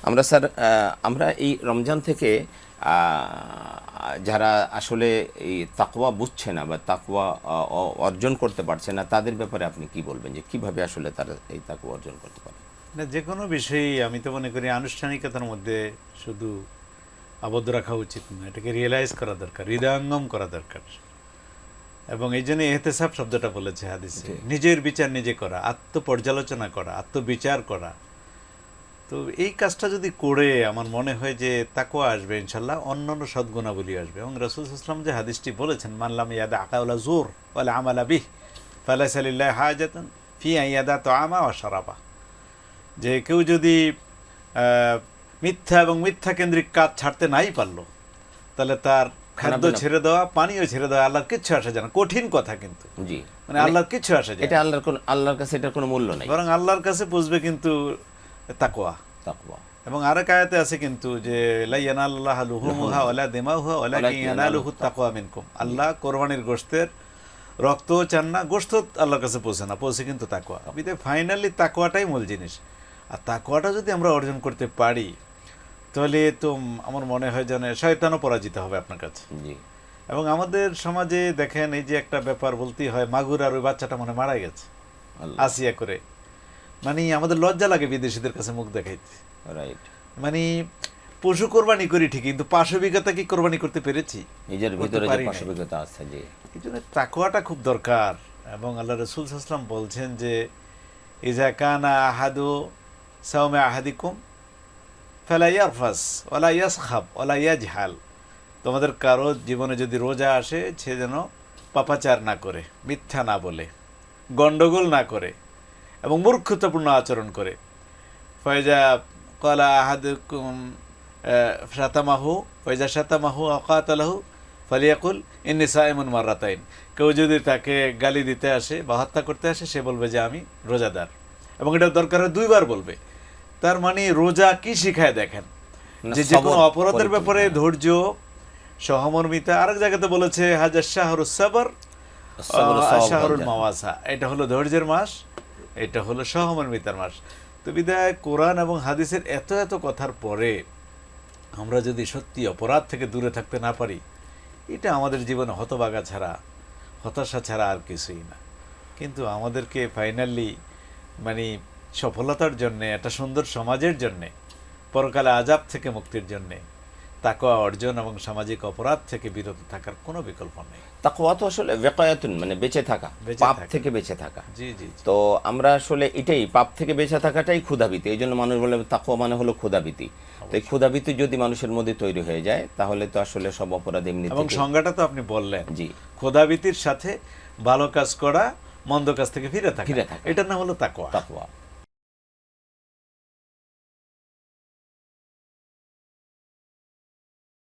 আমরা স্যার আমরা এই রমজান থেকে যারা আসলে এই তাকওয়া বুঝছে না বা তাকওয়া অর্জন করতে পারছে না, তাদের ব্যাপারে আপনি কি বলবেন, যে কিভাবে আসলে তারা এই তাকওয়া অর্জন করতে পারে? না, যে কোনো বিষয়েই আমি তো মনে করি আনুষ্ঠানিকতার মধ্যে শুধু আবদ্ধ রাখা উচিত না, এটাকে রিয়েলাইজ করা দরকার, হৃদয়ঙ্গম করা দরকার। এবং এই জন্য এহতেসাব শব্দটা বলেছে হাদিসে, নিজের বিচার নিজে করা, আত্মপর্যালোচনা করা, আত্মবিচার করা। তো এই কাজটা যদি করে আমার মনে হয় যে তাকওয়া আসবে ইনশাল্লাহ, অন্যান্য সদ্গুণাবলী আসবে। এবং রাসূল সাল্লাল্লাহু আলাইহি ওয়াসাল্লাম যে হাদিসটি বলেছেন, মানলাম ইয়াদা আকাউলা জুর ওয়ালা আমালা বিহ ফালাইসা লিল্লাহি হাজাতুন ফি আন ইয়াদা তাআমা ওয়া শারাবা, যে কেউ যদি মিথ্যা এবং মিথ্যা কেন্দ্রিক কাজ ছাড়তে নাই পারলো, তাহলে তার খাদ্য ছেড়ে দেওয়া, পানীয় ছেড়ে দেওয়া আল্লাহর কিচ্ছু আসে যায় না। কঠিন কথা, কিন্তু জি, মানে আল্লাহর কিচ্ছু আসে যায়, এটা আল্লাহর কাছে এটার কোনো মূল্য নাই, বরং আল্লাহর কাছে বুঝবে কিন্তু তাকওয়া। এবং আরেক আয়াতে আছে কিন্তু যে লা ইয়ানালুল্লাহু লুহুমুহা ওয়ালা দিমাউহা ওয়ালাকিন ইয়ানালুহু তাকওয়া মিনকুম, আল্লাহ কোরবানির গোশতের রক্ত চান না, গোশত আল্লাহর কাছে পৌঁছে না, পৌঁছে কিন্তু তাকওয়া। বিদে ফাইনালি তাকওয়াটাই মূল জিনিস। আর তাকওয়াটা যদি আমরা অর্জন করতে পারি, তাহলে তো আমার মনে হয় যেন শয়তানও পরাজিত হবে আপনার কাছে। জি। এবং আমাদের সমাজে দেখেন, এই যে একটা ব্যাপার বলতেই হয়, মাগুর আর ওই বাচ্চাটা মনে মারা গেছে আসিয়া করে, মানে আমাদের লজ্জা লাগে বিদেশিদের কাছে মুখ দেখাইতে। রাইট। মানে পশু কোরবানি করি ঠিকই, কিন্তু পাশবিকতা কি কোরবানি করতে পেরেছি? নিজের ভিতরে যে পাশবিকতা আছে, জি। এই জন্য তাকওয়াটা খুব দরকার। এবং আল্লাহ রাসূল সাল্লাল্লাহু আলাইহি ওয়াসাল্লাম বলছেন যে ইযা কানা আহাদু সাওমে আহাদিকুম ফালা ইয়ারফাস ওয়ালা ইয়াসখাব ওয়ালা ইয়াজহাল, তোমাদের কারো জীবনে যদি রোজা আসে, সে যেন পাপাচার না করে, মিথ্যা না বলে, গন্ডগোল না করে এবং মূর্খতাপূর্ণ আচরণ করে। ফয়জা ক্বালা আহাদুকুম শাতামাহু ফয়জা শাতামাহু আও কাতালাহু ফালিয়াকুল ইন্নী সাইমুন মাররাতাইন, কেউ যদি তাকে গালি দিতে আসে বা হত্যা করতে আসে, সে বলবে যে আমি রোজাদার, এবং এটা দরকার হয় 2 বার বলবে। তার মানে রোজা কি শিখায় দেখেন, যে যে কোনো অপরাধের ব্যাপারে ধৈর্য, সহমর্মিতা। আরেক জায়গাতে বলেছে হাজার শাহরুস সাবর শাহরুল মাওয়াসা, এটা হলো ধৈর্যের মাস, এটা হলো সহমর্মিতার মাস। তো বিধায় কোরআন এবং হাদিসের এত এত কথার পরে আমরা যদি সত্যি অপরাধ থেকে দূরে থাকতে না পারি, এটা আমাদের জীবনে হতবাগা ছাড়া, হতাশা ছাড়া আর কিছুই না। কিন্তু আমাদেরকে ফাইনালি মানে সফলতার জন্যে, একটা সুন্দর সমাজের জন্যে, পরকালে আযাব থেকে মুক্তির জন্যে তাকওয়া অর্জন এবং সামাজিক অপরাধ থেকে বিরত থাকার কোনো বিকল্প নেই। তাকওয়া তো আসলে ওয়াকায়াতুন, মানে বেঁচে থাকা, পাপ থেকে বেঁচে থাকা। জি জি। তো আমরা আসলে এটাই, পাপ থেকে বেঁচে থাকাটাই ক্ষুধাভীতি। এই জন্য মানুষ বলে তাকওয়া মানে হলো ক্ষুধাভীতি। তো এই ক্ষুধাভীতি যদি মানুষের মধ্যে তৈরি হয়ে যায়, তাহলে তো আসলে সব অপরাধ এমনি। এবং সংজ্ঞাটা তো আপনি বললেন, জি, ক্ষুধাভীতির সাথে ভালো কাজ করা, মন্দ কাজ থেকে ফিরে থাকা, এটার নাম হলো তাকওয়া।